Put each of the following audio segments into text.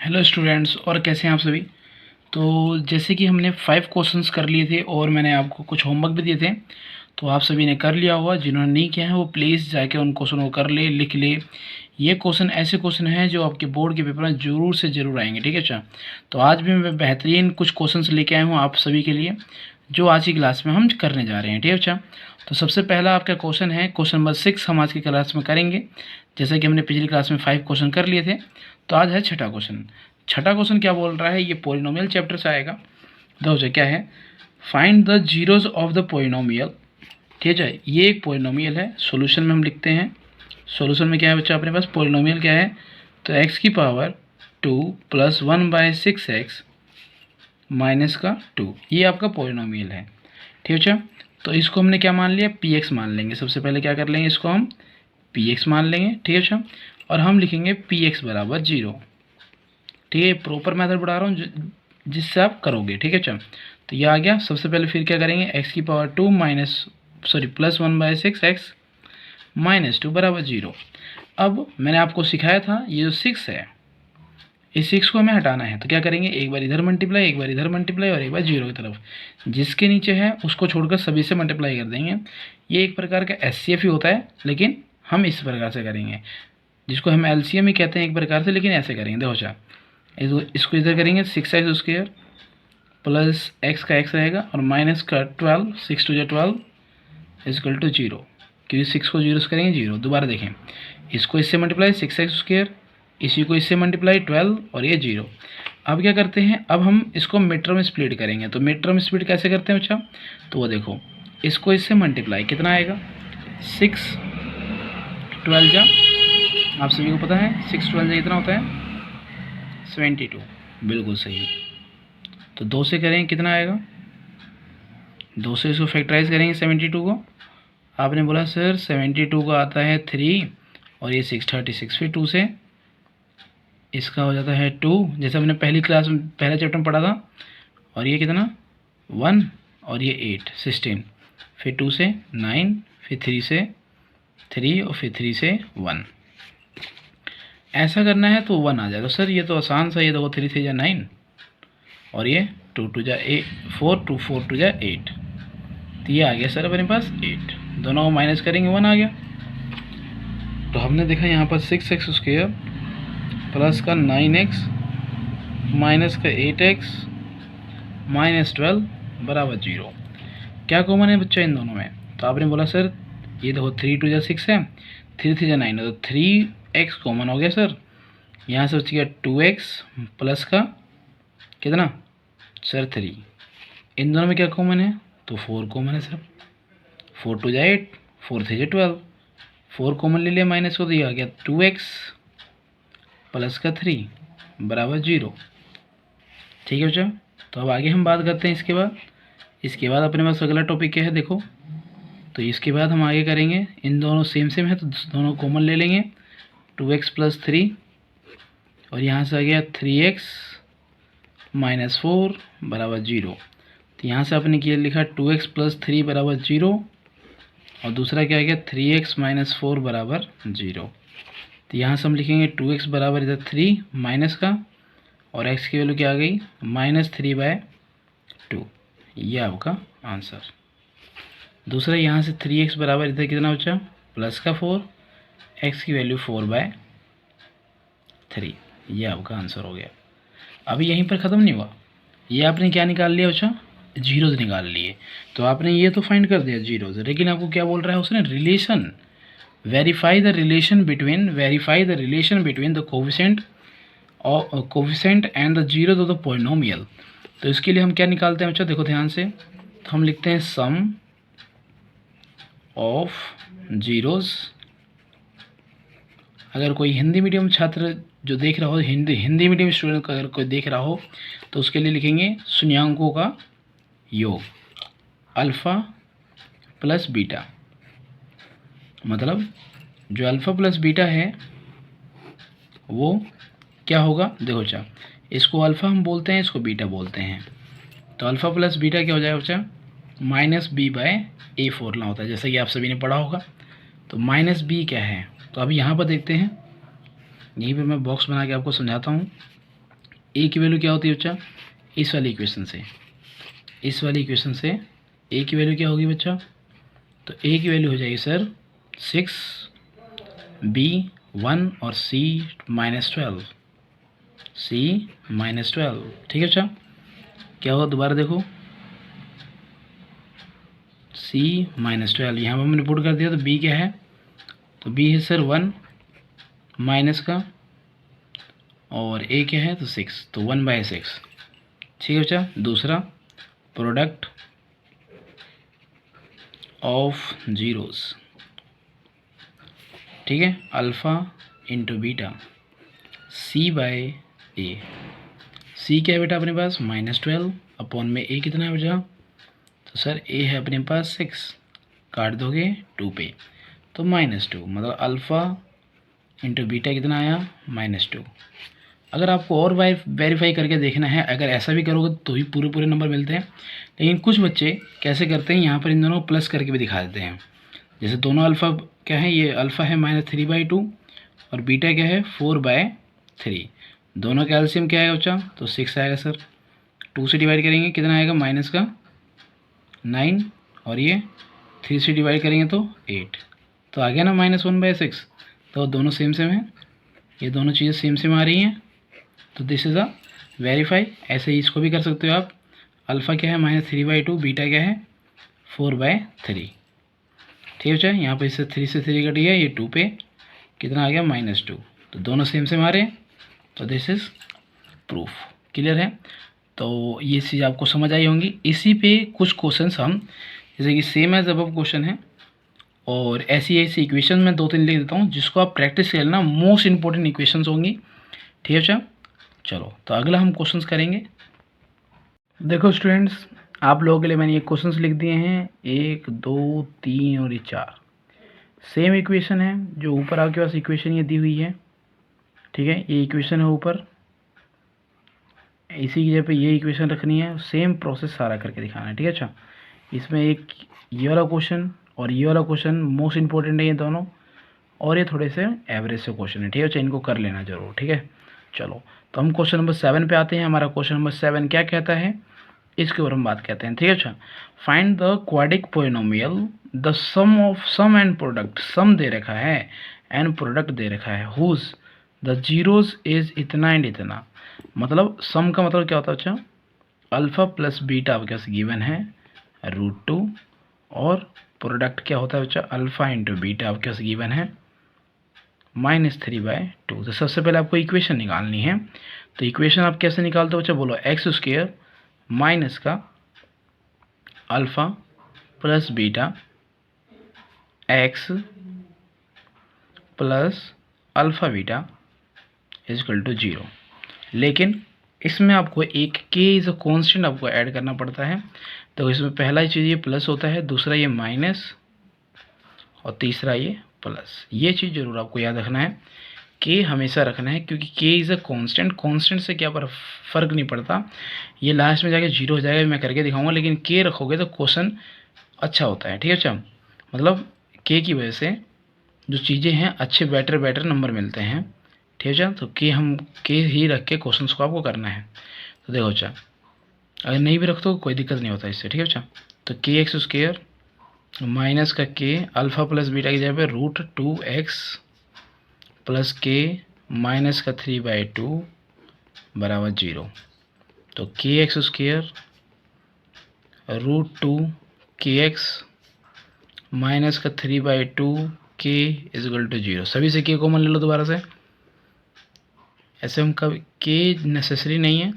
Hello students, और कैसे हैं आप सभी। तो जैसे कि हमने 5 क्वेश्चंस कर लिए थे और मैंने आपको कुछ होमवर्क भी दिए थे, तो आप सभी ने कर लिया होगा। जिन्होंने नहीं किया है वो प्लीज़ जाके उन क्वेश्चनों को कर ले, लिख ले। ये क्वेश्चन ऐसे क्वेश्चन हैं जो आपके बोर्ड के पेपर में ज़रूर से ज़रूर आएंगे, ठीक है। अच्छा, तो आज भी मैं बेहतरीन कुछ क्वेश्चंस लेके आया हूँ आप सभी के लिए, जो आज की क्लास में हम करने जा रहे हैं, ठीक है। अच्छा, तो सबसे पहला आपका क्वेश्चन है, क्वेश्चन नंबर 6 हम आज की क्लास में करेंगे। जैसे कि हमने पिछली क्लास में 5 क्वेश्चन कर लिए थे, तो आज है छठा क्वेश्चन। छठा क्वेश्चन क्या बोल रहा है, ये पोलिनोमियल चैप्टर से आएगा। देखो क्या है, find the zeros of the polynomial. ठीक है, ये एक पोलिनोमियल है। सॉल्यूशन में हम लिखते हैं, सॉल्यूशन में क्या है बच्चा अपने पास, पोलिनोमियल क्या है, तो x की पावर 2 + 1/6x माइनस का 2, ये आपका पोलिनोमियल है। ठीक है, तो इसको हमने क्या मान लिया, px मान लेंगे। सबसे पहले क्या कर लेंगे, इसको हम px मान लेंगे। ठीक है, और हम लिखेंगे px बराबर 0। ठीक है, प्रॉपर मेथड बढ़ा रहा हूँ जिससे आप करोगे। ठीक है, चल तो ये आ गया। सबसे पहले फिर क्या करेंगे, x की पावर 2 + 1/6x -2 बराबर 0। अब मैंने आपको सिखाया था, ये जो 6 है, इस 6 को हमें हटाना है। तो क्या करेंगे, एक बार इधर मल्टीप्लाई, एक बार इधर मल्टीप्लाई और एक बार 0 की तरफ। जिसके नीचे है उसको छोड़कर सभी से मल्टीप्लाई कर देंगे। ये एक प्रकार का SCF ही होता है, लेकिन हम इस प्रकार से करेंगे, जिसको हम LCM ही कहते हैं एक प्रकार से, लेकिन ऐसे करेंगे। देखो अच्छा, इसको इधर करेंगे 6x² प्लस x का x रहेगा और माइनस का 12, 6 × 12 = 0, क्योंकि 6 को 0 से करेंगे 0। दोबारा देखें, इसको इससे मल्टीप्लाई 6x², इसी को इससे मल्टीप्लाई 12 और ये 0। अब क्या करते हैं, अब हम इसको मिड टर्म स्प्लिट करेंगे। तो मिड टर्म स्प्लिट कैसे करते हैं बच्चा, तो वो देखो, इसको इससे मल्टीप्लाई कितना आएगा, 6 12 जा, आप सभी को पता है 6 12 जा कितना होता है, 72। बिल्कुल सही। तो 2 से करेंगे कितना आएगा, 2 से इसको फैक्टराइज करेंगे 72 को। आपने बोला सर 72 का आता है 3 और ये 636, फिर 2 से इसका हो जाता है 2, जैसे हमने पहली क्लास में पहले चैप्टर में पढ़ा था। और ये कितना 1 और ये 8 16, फिर 2 से 9, फिर 3 से 3 और फिर 3 से 1। ऐसा करना है तो 1 आ जाएगा। सर ये तो आसान सा, ये देखो 3 3 जा 9 और ये 2 2 जा 4, 2 4 2 जा 8, तो ये आ गया सर अपने पास 8। दोनों को माइनस करेंगे 1 आ गया। तो हमने देखा यहाँ पर 6x² प्लस का 9x माइनस का 8x -12 बराबर 0। क्या कॉमन है बच्चा इन दोनों में, तो आपने बोला सर ये देखो 3 2 जा 6 है, 3 3 जा 9 है, तो 3x कॉमन हो गया सर। यहाँ से बच गया 2x प्लस का कितना सर 3। इन दोनों में क्या कॉमन है, तो 4 कॉमन है सर। 4 2 जा 8, 4 3 जा 12, 4 कॉमन ले लिया माइनस को, तो ये आ गया 2x प्लस का 3 बराबर 0। ठीक है बच्चा, तो अब आगे हम बात करते हैं इसके बाद अपने पास अगला टॉपिक क्या है देखो। तो इसके बाद हम आगे करेंगे, इन दोनों सेम सेम है तो दोनों कॉमन ले लेंगे, 2x + 3 और यहाँ से आ गया 3x - 4 बराबर 0। तो यहाँ से आपने क्या लिखा, 2x + 3 बराबर 0 और दूसरा क्या आ गया 3x - 4 बराबर 0। तो यहाँ से हम लिखेंगे 2x बराबर इधर 3 माइनस का, और x की वैल्यू क्या आ गई -3/2। ये आपका आंसर। दूसरा यहाँ से 3x बराबर इधर कितना बचा, प्लस का 4, x की वैल्यू 4/3। ये आपका आंसर हो गया। अभी यहीं पर ख़त्म नहीं हुआ, ये आपने क्या निकाल लिया बच्चा, जीरोज़ निकाल लिए। तो आपने ये तो फाइंड कर दिया जीरोज़, लेकिन आपको क्या बोल रहा है उसने, relation, verify the relation between the coefficient and the zeros of the polynomial. तो इसके लिए हम क्या निकालते हैं बच्चा, देखो ध्यान से, तो हम लिखते हैं सम ऑफ जीरोज। अगर कोई हिंदी मीडियम छात्र जो देख रहा हो, हिंदी मीडियम स्टूडेंट अगर कोई देख रहा हो, तो उसके लिए लिखेंगे शून्यांकों का योग, अल्फ़ा प्लस बीटा। मतलब जो अल्फ़ा प्लस बीटा है वो क्या होगा, देखो बच्चा, इसको अल्फ़ा हम बोलते हैं, इसको बीटा बोलते हैं। तो अल्फ़ा प्लस बीटा क्या हो जाएगा बच्चा, -b/a फॉर्मूला होता है, जैसा कि आप सभी ने पढ़ा होगा। तो -b क्या है, तो अभी यहाँ पर देखते हैं, यहीं पे मैं बॉक्स बना के आपको समझाता हूँ। ए की वैल्यू क्या होती है बच्चा, इस वाली इक्वेशन से, इस वाली इक्वेशन से ए की वैल्यू क्या होगी बच्चा, तो ए की वैल्यू हो जाएगी सर 6, बी 1 और सी -12, सी -12। ठीक है बच्चा, क्या होगा दोबारा देखो, सी -12 यहाँ पर हमने पुट कर दिया, तो बी क्या है, तो बी है सर 1 माइनस का, और ए क्या है तो 6, तो 1/6। ठीक है बच्चा, दूसरा प्रोडक्ट ऑफ जीरोस, ठीक है, अल्फ़ा इंटू बीटा C/A, सी क्या है बेटा अपने पास -12 अपॉन में ए कितना है बेटा, तो सर ए है अपने पास 6, काट दोगे 2 पे, तो -2, मतलब अल्फ़ा इंटू बीटा कितना आया -2। अगर आपको और वेरीफाई करके देखना है, अगर ऐसा भी करोगे तो भी पूरे पूरे नंबर मिलते हैं, लेकिन कुछ बच्चे कैसे करते हैं, यहाँ पर इन दोनों को प्लस करके भी दिखा देते हैं। जैसे दोनों अल्फ़ा क्या है, ये अल्फ़ा है -3/2 और बीटा क्या है 4/3, दोनों का एलसीएम क्या आएगा बच्चा, तो 6 आएगा सर। 2 से डिवाइड करेंगे कितना आएगा, माइनस का 9, और ये 3 से डिवाइड करेंगे तो 8, तो आ गया ना -1/6। तो दोनों सेम सेम है, ये दोनों चीज़ें सेम सेम आ रही हैं, तो दिस इज़ अ वेरीफाई। ऐसे ही इसको भी कर सकते हो आप, अल्फ़ा क्या है -3/2, बीटा क्या है 4/3। ठीक है बच्चा, यहाँ पर इससे 3 से 3 कट गया, ये 2 पे कितना आ गया -2, तो दोनों सेम सेम आ रहे हैं, तो दिस इज़ प्रूफ। क्लियर है, तो ये चीज़ आपको समझ आई होंगी। इसी पे कुछ क्वेश्चंस हम, जैसे कि सेम एज अबव क्वेश्चन है, और ऐसी ऐसी इक्वेशन मैं 2-3 लिख देता हूँ जिसको आप प्रैक्टिस कर लेना, मोस्ट इंपॉर्टेंट इक्वेशंस होंगी। ठीक है बच्चा, चलो तो अगला हम क्वेश्चंस करेंगे। देखो स्टूडेंट्स, आप लोगों के लिए मैंने ये क्वेश्चंस लिख दिए हैं, 1 2 3 और ये 4 सेम इक्वेशन है, जो ऊपर आपके पास इक्वेशन ये दी हुई है। ठीक है, ये इक्वेशन है ऊपर, इसी की जगह पे ये इक्वेशन रखनी है, सेम प्रोसेस सारा करके दिखाना है। ठीक है, अच्छा इसमें एक ये वाला क्वेश्चन और ये वाला क्वेश्चन मोस्ट इंपॉर्टेंट है ये दोनों, और ये थोड़े से एवरेज से क्वेश्चन है। ठीक है, अच्छा इनको कर लेना जरूर। ठीक है, चलो तो हम क्वेश्चन नंबर 7 पे आते हैं। हमारा क्वेश्चन नंबर 7 क्या कहता है, इसके ऊपर हम बात करते हैं। ठीक है, अच्छा find the quadric polynomial the sum of sum and product, sum दे रखा है एंड प्रोडक्ट दे रखा है, हुज द जीरोस इज इतना एंड इतना, मतलब सम का मतलब क्या होता है अच्छा, अल्फ़ा प्लस बीटा आपके पास गिवन है √2, और प्रोडक्ट क्या होता है बच्चा, अल्फ़ा इंटू बीटा आपके पास गिवन है -3/2। तो सबसे पहले आपको इक्वेशन निकालनी है, तो इक्वेशन आप कैसे निकालते हो बच्चा, बोलो x² माइनस का alpha plus beta x plus alpha beta equal to 0। लेकिन इसमें आपको एक k इज़ अ कॉन्स्टेंट आपको ऐड करना पड़ता है। तो इसमें पहला चीज़ ये प्लस होता है, दूसरा ये माइनस, और तीसरा ये प्लस। ये चीज़ जरूर आपको याद रखना है, k हमेशा रखना है, क्योंकि k is a constant, constant से क्या पर फ़र्क नहीं पड़ता, ये लास्ट में जाके 0 हो जाएगा, मैं करके दिखाऊंगा, लेकिन k रखोगे तो क्वेश्चन अच्छा होता है। ठीक है, अच्छा मतलब k की वजह से जो चीज़ें हैं अच्छे बेटर नंबर मिलते हैं। ठीक है, तो k ही रख के क्वेश्चन को आपको करना है। तो देखो अच्छा, अगर नहीं भी रख तो कोई दिक्कत नहीं होता इससे। ठीक है अच्छा, तो kx² माइनस का k अल्फ़ा प्लस बीटा की जगह पे √2x प्लस k माइनस का 3/2 बराबर 0। तो kx² √2kx माइनस का 3/2 k इजगल टू 0। सभी से k कॉमन ले लो दोबारा से, ऐसे हम कभी k नेसेसरी नहीं है,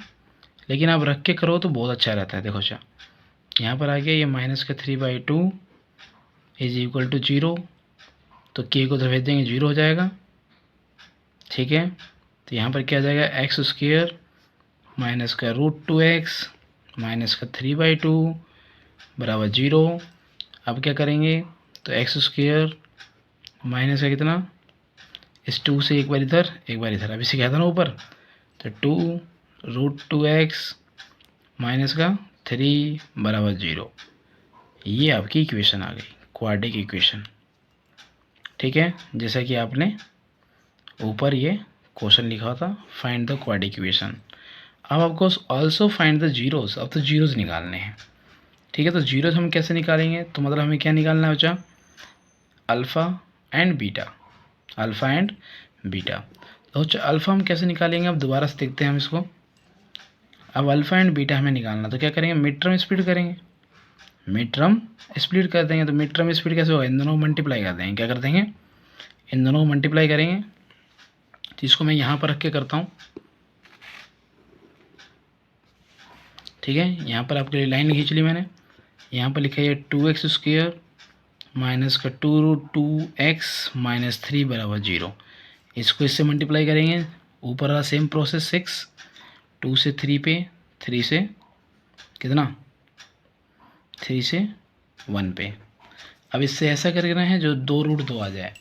लेकिन आप रख के करो तो बहुत अच्छा रहता है। देखो अच्छा, यहाँ पर आ गया ये माइनस का 3/2 इज इक्वल टू 0, तो k को तो भेज देंगे 0 हो जाएगा। ठीक है, तो यहाँ पर क्या आ जाएगा, x² माइनस का √2x माइनस का 3/2 बराबर 0। अब क्या करेंगे, तो x² माइनस का कितना, इस 2 से एक बार इधर एक बार इधर, अभी से क्या था ना ऊपर, तो 2√2x माइनस का 3 बराबर 0। ये आपकी इक्वेशन आ गई, क्वाड्रिक इक्वेशन। ठीक है, जैसा कि आपने ऊपर ये क्वेश्चन लिखा था, फाइंड द क्वाड्रिक इक्वेशन। अब आपको ऑल्सो फाइंड द जीरोस, अब तो जीरोस निकालने हैं। ठीक है, तो जीरोस हम कैसे निकालेंगे, तो मतलब हमें क्या निकालना है बच्चा, alpha and beta, alpha and beta. तो अल्फ़ा हम कैसे निकालेंगे, अब दोबारा से देखते हैं हम इसको। अब अल्फ़ा एंड बीटा हमें निकालना, तो क्या करेंगे, मिड टर्म स्प्लिट करेंगे, मिड टर्म स्प्लिट कर देंगे। तो मिड टर्म स्प्लिट कैसे होगा, इन दोनों को मल्टीप्लाई कर देंगे, क्या कर देंगे, इन दोनों को मल्टीप्लाई करेंगे। तो इसको मैं यहाँ पर रख के करता हूँ। ठीक है, यहाँ पर आपके लिए लाइन खींच ली मैंने। यहाँ पर लिखा है 2x² माइनस का 2√2x माइनस 3 बराबर 0। इसको इससे मल्टीप्लाई करेंगे, ऊपर वाला सेम प्रोसेस 6, 2 से 3 पे, 3 से कितना, 3 से 1 पे। अब इससे ऐसा करना है जो 2√2 आ जाए।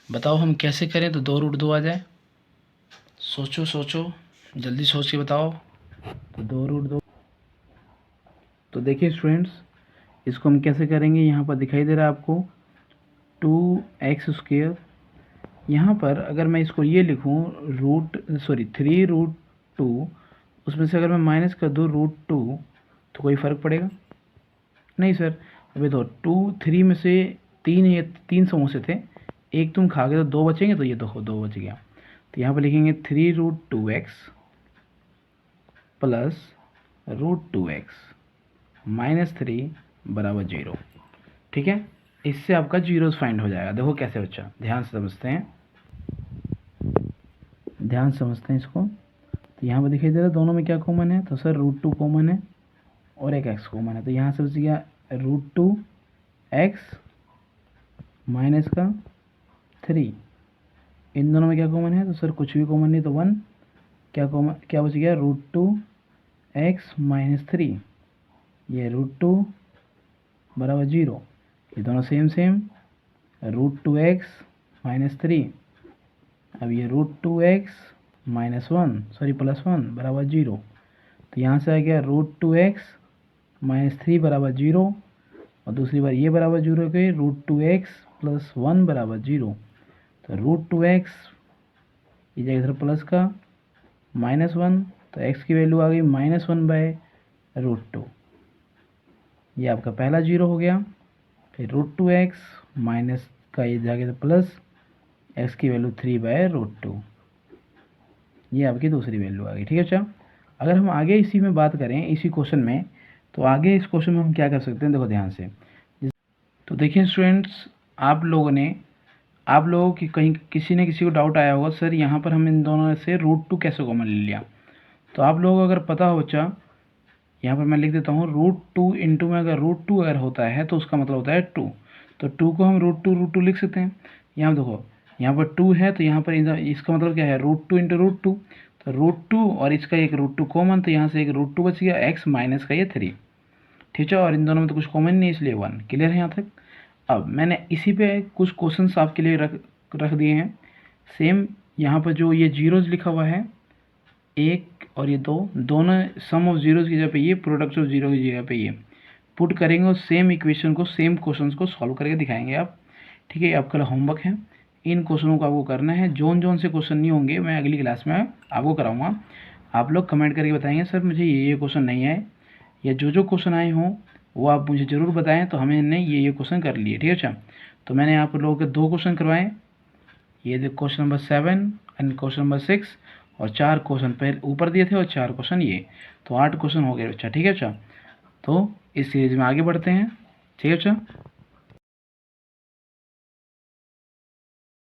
बताओ हम कैसे करें तो 2√2 आ जाए, सोचो सोचो, जल्दी सोच के बताओ। तो 2√2, तो देखिए स्टूडेंट्स, इसको हम कैसे करेंगे, यहाँ पर दिखाई दे रहा है आपको 2x²। यहाँ पर अगर मैं इसको ये लिखूँ 3√2, उसमें से अगर मैं माइनस कर दूँ √2 तो कोई फ़र्क पड़ेगा नहीं सर। अभी तो 3 में से 3 समोसे थे, एक तुम खा गए तो 2 बचेंगे, तो ये तो 2 बच गया। तो यहाँ पर लिखेंगे 3√2x प्लस √2x माइनस 3 बराबर 0। ठीक है, इससे आपका जीरोस फाइंड हो जाएगा। देखो कैसे बच्चा, ध्यान से समझते हैं, ध्यान से समझते हैं इसको। तो यहाँ पर दिखाई दे रहा है दोनों में क्या कॉमन है, तो सर √2 कॉमन है और एक x कॉमन है। तो यहाँ से बच गया √2x माइनस का 3। इन दोनों में क्या कॉमन है, तो सर कुछ भी कॉमन नहीं, तो 1। क्या बच गया, √2x माइनस 3, ये √2 बराबर 0। ये दोनों सेम सेम, √2x माइनस 3, अब ये √2x माइनस 1 सॉरी प्लस 1 बराबर 0। तो यहाँ से आ गया √2x माइनस 3 बराबर 0, और दूसरी बार ये बराबर 0 के √2x प्लस 1 बराबर 0। तो √2x ये जगह इधर प्लस का माइनस 1, तो x की वैल्यू आ गई -1/√2। ये आपका पहला 0 हो गया। फिर √2x माइनस का ये जाके प्लस, x की वैल्यू 3/√2, ये आपकी दूसरी वैल्यू आ गई। ठीक है अच्छा, अगर हम आगे इसी में बात करें, इसी क्वेश्चन में, तो आगे इस क्वेश्चन में हम क्या कर सकते हैं, देखो ध्यान से। तो देखिए स्टूडेंट्स, आप लोगों की कहीं किसी न किसी को डाउट आया होगा, सर यहाँ पर हम इन दोनों से √2 कैसे कॉमन ले लिया। तो आप लोगों को अगर पता हो बच्चा, यहाँ पर मैं लिख देता हूँ √2 इंटू में अगर √2 अगर होता है तो उसका मतलब होता है 2। तो 2 को हम √2 लिख सकते हैं। यहाँ देखो, यहाँ पर 2 है तो यहाँ पर इसका मतलब क्या है, √2 इंटू √2। तो √2 और इसका एक √2 कॉमन, तो यहाँ से एक √2 बच गया, x माइनस का ये 3। ठीक है, और इन दोनों में तो कुछ कॉमन नहीं, इसलिए 1। क्लियर है यहाँ तक। अब मैंने इसी पे कुछ क्वेश्चंस आपके लिए रख दिए हैं सेम। यहाँ पर जो ये जीरोज लिखा हुआ है, 1 और ये 2, दोनों सम ऑफ जीरोज की जगह पे ये, प्रोडक्ट ऑफ जीरो की जगह पे ये पुट करेंगे और सेम इक्वेशन को, सेम क्वेश्चंस को सॉल्व करके दिखाएंगे आप। ठीक है, आपका होमवर्क है, इन क्वेश्चनों को आपको करना है। जोन से क्वेश्चन नहीं होंगे मैं अगली क्लास में आपको कराऊंगा। आप लोग कमेंट करके बताएंगे सर मुझे ये क्वेश्चन नहीं आए, या जो क्वेश्चन आए हों वो आप मुझे ज़रूर बताएं, तो हमने ये क्वेश्चन कर लिए। ठीक है अच्छा, तो मैंने आप लोगों के 2 क्वेश्चन करवाए, ये question number 7 and question number 6, और 4 क्वेश्चन पहले ऊपर दिए थे और 4 क्वेश्चन ये, तो 8 क्वेश्चन हो गए अच्छा। ठीक है अच्छा, तो इस सीरीज में आगे बढ़ते हैं। ठीक है अच्छा।